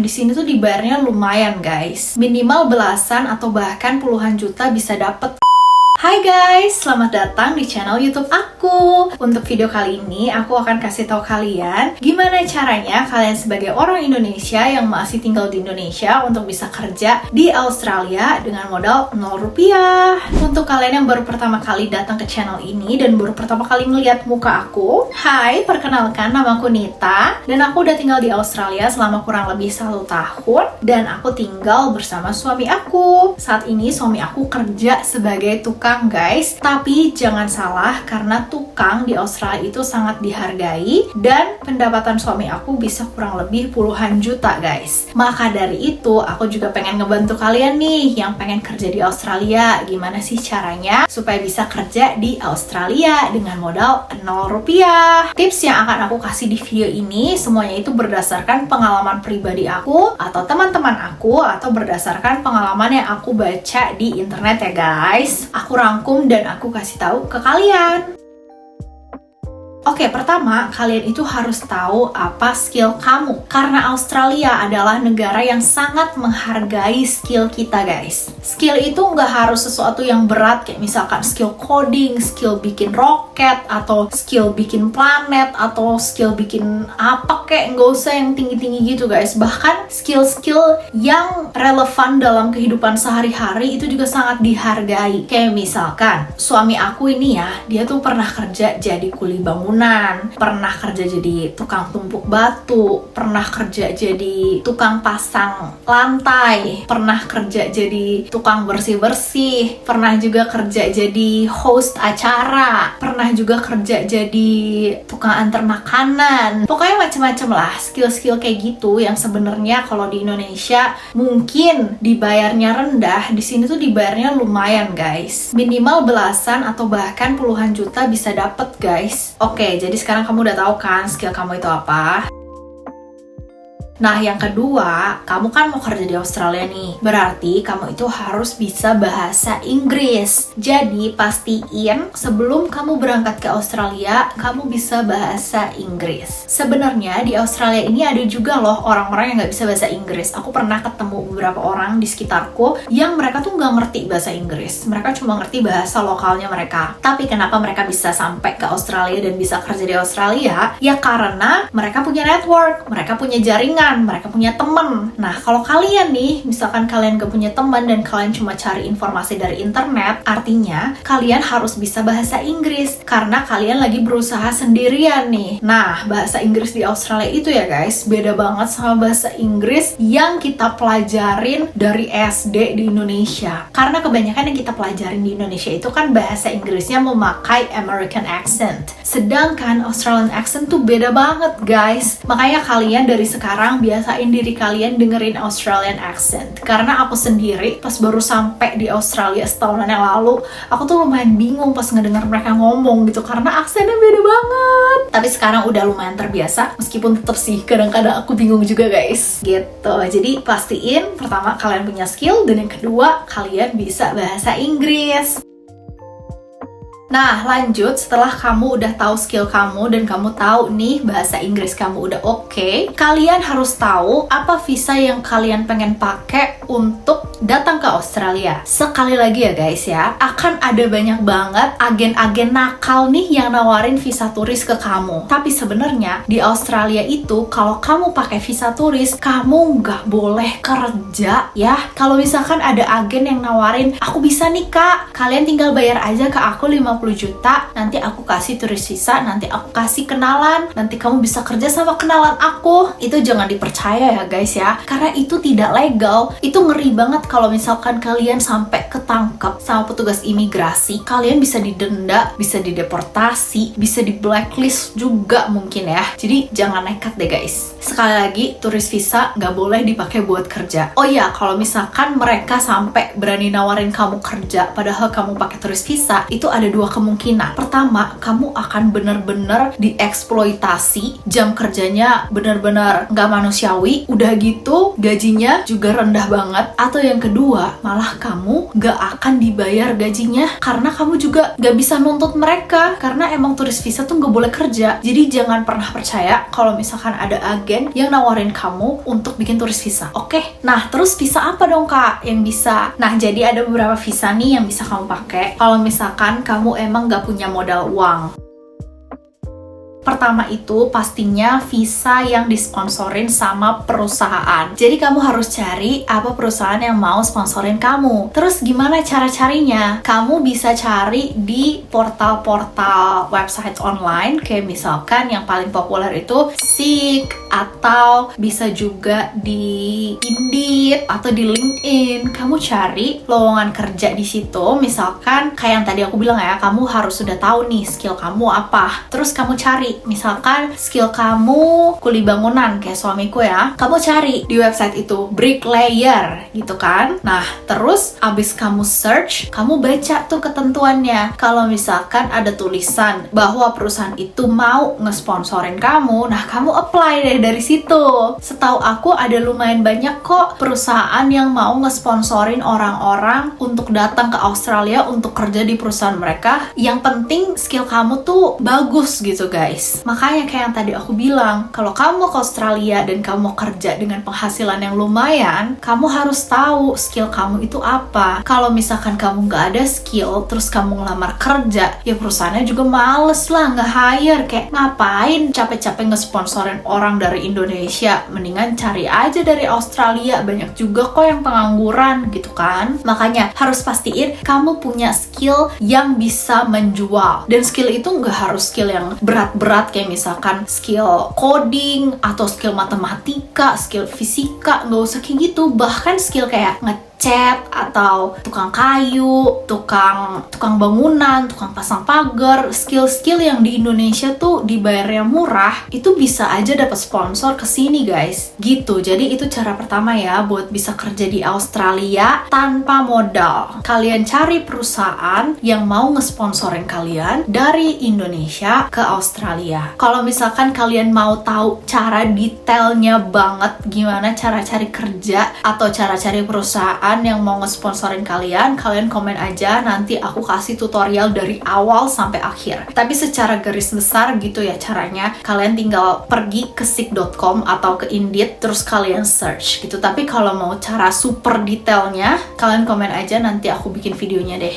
Di sini tuh dibayarnya lumayan guys, minimal belasan atau bahkan puluhan juta bisa dapet. Hai guys, selamat datang di channel YouTube aku. Untuk video kali ini, aku akan kasih tahu kalian gimana caranya kalian sebagai orang Indonesia yang masih tinggal di Indonesia untuk bisa kerja di Australia dengan modal 0 rupiah. Untuk kalian yang baru pertama kali datang ke channel ini dan baru pertama kali ngeliat muka aku, hai, perkenalkan, nama aku Nita dan aku udah tinggal di Australia selama kurang lebih 1 tahun dan aku tinggal bersama suami aku. Saat ini suami aku kerja sebagai tukang guys, tapi jangan salah karena tukang di Australia itu sangat dihargai dan pendapatan suami aku bisa kurang lebih puluhan juta guys. Maka dari itu aku juga pengen ngebantu kalian nih yang pengen kerja di Australia. Gimana sih caranya supaya bisa kerja di Australia dengan modal 0 rupiah? Tips yang akan aku kasih di video ini semuanya itu berdasarkan pengalaman pribadi aku atau teman-teman aku atau berdasarkan pengalaman yang aku baca di internet ya guys. Aku rangkum dan aku kasih tahu ke kalian. Oke, pertama, kalian itu harus tahu apa skill kamu. Karena Australia adalah negara yang sangat menghargai skill kita, guys. Skill itu nggak harus sesuatu yang berat, kayak misalkan skill coding, skill bikin roket, atau skill bikin planet, atau skill bikin apa kayak nggak usah yang tinggi-tinggi gitu, guys. Bahkan skill-skill yang relevan dalam kehidupan sehari-hari itu juga sangat dihargai. Kayak misalkan, suami aku ini ya, dia tuh pernah kerja jadi kuli bangunan, pernah kerja jadi tukang tumpuk batu, pernah kerja jadi tukang pasang lantai, pernah kerja jadi tukang bersih-bersih, pernah juga kerja jadi host acara, pernah juga kerja jadi tukang antar makanan. Pokoknya macam-macam lah skill-skill kayak gitu yang sebenarnya kalau di Indonesia mungkin dibayarnya rendah, di sini tuh dibayarnya lumayan guys. Minimal belasan atau bahkan puluhan juta bisa dapet guys. Oke, jadi sekarang kamu udah tahu kan skill kamu itu apa? Nah, yang kedua, kamu kan mau kerja di Australia nih. Berarti kamu itu harus bisa bahasa Inggris. Jadi, pastiin sebelum kamu berangkat ke Australia, kamu bisa bahasa Inggris. Sebenarnya di Australia ini ada juga loh orang-orang yang nggak bisa bahasa Inggris. Aku pernah ketemu beberapa orang di sekitarku yang mereka tuh nggak ngerti bahasa Inggris. Mereka cuma ngerti bahasa lokalnya mereka. Tapi kenapa mereka bisa sampai ke Australia dan bisa kerja di Australia? Ya karena mereka punya network, mereka punya jaringan, mereka punya temen. Nah, kalau kalian nih, misalkan kalian gak punya teman dan kalian cuma cari informasi dari internet, artinya kalian harus bisa bahasa Inggris karena kalian lagi berusaha sendirian nih. Nah, bahasa Inggris di Australia itu ya guys, beda banget sama bahasa Inggris yang kita pelajarin dari SD di Indonesia. Karena kebanyakan yang kita pelajarin di Indonesia itu kan bahasa Inggrisnya memakai American accent. Sedangkan Australian accent tuh beda banget guys. Makanya kalian dari sekarang biasain diri kalian dengerin Australian accent. Karena aku sendiri pas baru sampai di Australia setahunan yang lalu, aku tuh lumayan bingung pas ngedenger mereka ngomong gitu karena aksennya beda banget. Tapi sekarang udah lumayan terbiasa, meskipun tetap sih kadang-kadang aku bingung juga guys. Gitu. Jadi pastiin pertama kalian punya skill dan yang kedua kalian bisa bahasa Inggris. Nah, lanjut setelah kamu udah tahu skill kamu dan kamu tahu nih bahasa Inggris kamu udah oke, kalian harus tahu apa visa yang kalian pengen pakai untuk datang ke Australia. Sekali lagi ya guys ya, akan ada banyak banget agen-agen nakal nih yang nawarin visa turis ke kamu. Tapi sebenarnya di Australia itu kalau kamu pakai visa turis, kamu nggak boleh kerja ya. Kalau misalkan ada agen yang nawarin, aku bisa nih kak, kalian tinggal bayar aja ke aku 50 juta, nanti aku kasih turis visa, nanti aku kasih kenalan, nanti kamu bisa kerja sama kenalan aku. Itu jangan dipercaya ya guys ya, karena itu tidak legal. Itu ngeri banget kalau misalkan kalian sampai ketangkep sama petugas imigrasi, kalian bisa didenda, bisa dideportasi, bisa di blacklist juga mungkin ya. Jadi jangan nekat deh guys. Sekali lagi, turis visa nggak boleh dipakai buat kerja. Oh ya, kalau misalkan mereka sampai berani nawarin kamu kerja padahal kamu pakai turis visa, itu ada 2 kemungkinan. Pertama, kamu akan bener-bener dieksploitasi, jam kerjanya bener-bener nggak manusiawi, udah gitu gajinya juga rendah banget. Atau yang kedua, malah kamu nggak akan dibayar gajinya karena kamu juga nggak bisa nuntut mereka, karena emang turis visa tuh nggak boleh kerja. Jadi jangan pernah percaya kalau misalkan ada agen yang nawarin kamu untuk bikin turis visa. Oke? Nah, terus visa apa dong kak yang bisa? Nah, jadi ada beberapa visa nih yang bisa kamu pakai kalau misalkan kamu emang nggak punya modal uang. Pertama itu pastinya visa yang disponsorin sama perusahaan. Jadi kamu harus cari apa perusahaan yang mau sponsorin kamu. Terus gimana cara carinya? Kamu bisa cari di portal-portal website online, kayak misalkan yang paling populer itu Seek, atau bisa juga di Indeed atau di LinkedIn. Kamu cari lowongan kerja di situ. Misalkan kayak yang tadi aku bilang ya, kamu harus sudah tahu nih skill kamu apa. Terus kamu cari misalkan skill kamu kuli bangunan kayak suamiku ya, kamu cari di website itu bricklayer gitu kan. Nah, terus abis kamu search, kamu baca tuh ketentuannya. Kalau misalkan ada tulisan bahwa perusahaan itu mau ngesponsorin kamu, nah kamu apply deh dari situ. Setahu aku ada lumayan banyak kok perusahaan yang mau ngesponsorin orang-orang untuk datang ke Australia untuk kerja di perusahaan mereka. Yang penting skill kamu tuh bagus gitu guys. Makanya kayak yang tadi aku bilang, kalau kamu ke Australia dan kamu mau kerja dengan penghasilan yang lumayan, kamu harus tahu skill kamu itu apa. Kalau misalkan kamu nggak ada skill, terus kamu ngelamar kerja, ya perusahaannya juga males lah nge-hire. Kayak ngapain capek-capek nge-sponsorin orang dari Indonesia, mendingan cari aja dari Australia, banyak juga kok yang pengangguran gitu kan. Makanya harus pastiin kamu punya skill yang bisa menjual. Dan skill itu nggak harus skill yang berat-berat kayak misalkan skill coding atau skill matematika, skill fisika, nggak usah kayak gitu. Bahkan skill kayak ngecat atau tukang kayu, tukang bangunan, tukang pasang pagar, skill-skill yang di Indonesia tuh dibayarnya murah, itu bisa aja dapat sponsor ke sini guys. Gitu. Jadi itu cara pertama ya buat bisa kerja di Australia tanpa modal. Kalian cari perusahaan yang mau ngesponsorin kalian dari Indonesia ke Australia. Kalau misalkan kalian mau tahu cara detailnya banget gimana cara cari kerja atau cara cari perusahaan yang mau ngesponsorin kalian komen aja, nanti aku kasih tutorial dari awal sampai akhir. Tapi secara garis besar gitu ya caranya, kalian tinggal pergi ke seek.com atau ke Indeed terus kalian search gitu. Tapi kalau mau cara super detailnya, kalian komen aja, nanti aku bikin videonya deh.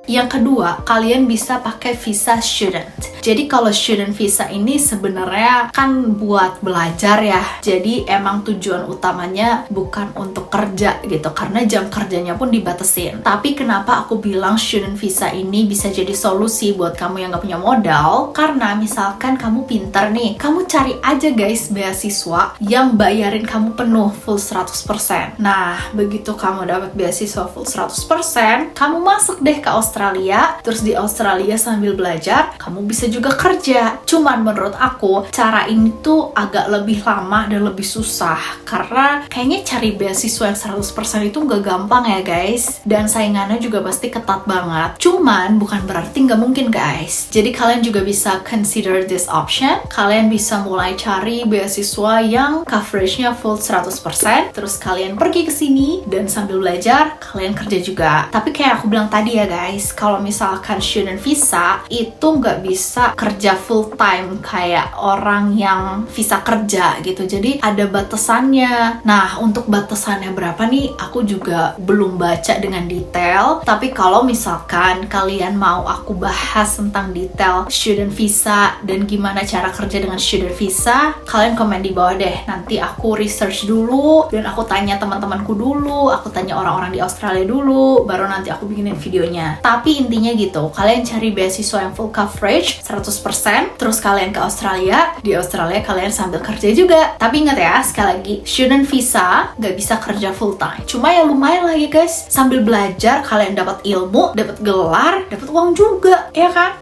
Yang kedua, kalian bisa pakai visa student. Jadi kalau student visa ini sebenarnya kan buat belajar ya. Jadi emang tujuan utamanya bukan untuk kerja gitu, karena jam kerjanya pun dibatasin. Tapi kenapa aku bilang student visa ini bisa jadi solusi buat kamu yang gak punya modal? Karena misalkan kamu pintar nih, kamu cari aja guys beasiswa yang bayarin kamu penuh full 100%. Nah, begitu kamu dapat beasiswa full 100%, kamu masuk deh ke Australia. Terus di Australia sambil belajar, kamu bisa juga kerja. Cuman menurut aku, cara ini tuh agak lebih lama dan lebih susah. Karena kayaknya cari beasiswa yang 100% itu nggak gampang ya guys. Dan saingannya juga pasti ketat banget. Cuman bukan berarti nggak mungkin guys. Jadi kalian juga bisa consider this option. Kalian bisa mulai cari beasiswa yang coveragenya full 100%. Terus kalian pergi ke sini dan sambil belajar, kalian kerja juga. Tapi kayak aku bilang tadi ya guys, kalau misalkan student visa itu nggak bisa kerja full time kayak orang yang visa kerja gitu. Jadi ada batasannya. Nah, untuk batasannya berapa nih, aku juga belum baca dengan detail. Tapi kalau misalkan kalian mau aku bahas tentang detail student visa dan gimana cara kerja dengan student visa, kalian komen di bawah deh. Nanti aku research dulu dan aku tanya teman-temanku dulu, aku tanya orang-orang di Australia dulu, baru nanti aku bikinin videonya. Tapi intinya gitu, kalian cari beasiswa yang full coverage 100%, terus kalian ke Australia. Di Australia kalian sambil kerja juga. Tapi ingat ya, sekali lagi, student visa nggak bisa kerja full time. Cuma ya lumayan lah ya guys, sambil belajar kalian dapat ilmu, dapat gelar, dapat uang juga, ya kan?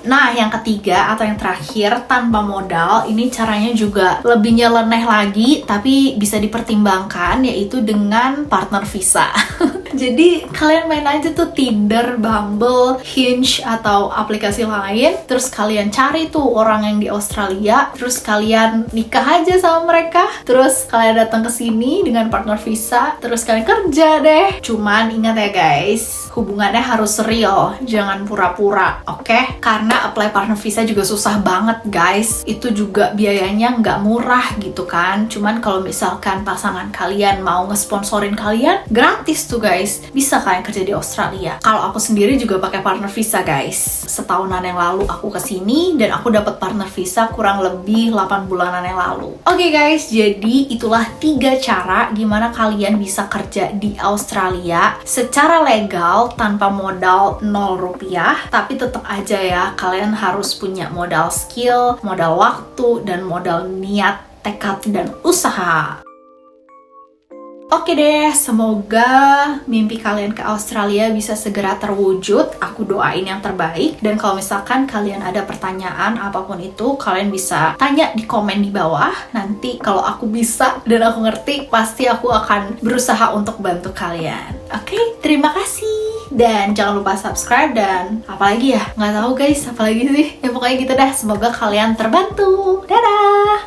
Nah, yang ketiga atau yang terakhir, tanpa modal, ini caranya juga lebih nyeleneh lagi, tapi bisa dipertimbangkan, yaitu dengan partner visa. Jadi kalian main aja tuh Tinder, Bumble, Hinge, atau aplikasi lain. Terus kalian cari tuh orang yang di Australia. Terus kalian nikah aja sama mereka. Terus kalian datang ke sini dengan partner visa. Terus kalian kerja deh. Cuman ingat ya guys, hubungannya harus real, jangan pura-pura, oke? Karena apply partner visa juga susah banget guys. Itu juga biayanya nggak murah gitu kan. Cuman kalau misalkan pasangan kalian mau ngesponsorin kalian, gratis tuh guys. Bisa kalian kerja di Australia. Kalau aku sendiri juga pakai partner visa guys. Setahunan yang lalu aku kesini dan aku dapat partner visa kurang lebih 8 bulanan yang lalu. Oke guys, jadi itulah 3 cara gimana kalian bisa kerja di Australia secara legal tanpa modal 0 rupiah. Tapi tetap aja ya, kalian harus punya modal skill, modal waktu, dan modal niat, tekad, dan usaha. Oke deh, semoga mimpi kalian ke Australia bisa segera terwujud. Aku doain yang terbaik. Dan kalau misalkan kalian ada pertanyaan apapun itu, kalian bisa tanya di komen di bawah. Nanti kalau aku bisa dan aku ngerti, pasti aku akan berusaha untuk bantu kalian. Oke, terima kasih. Dan jangan lupa subscribe dan apalagi ya, nggak tahu guys, apalagi sih. Ya pokoknya gitu dah, semoga kalian terbantu. Dadah!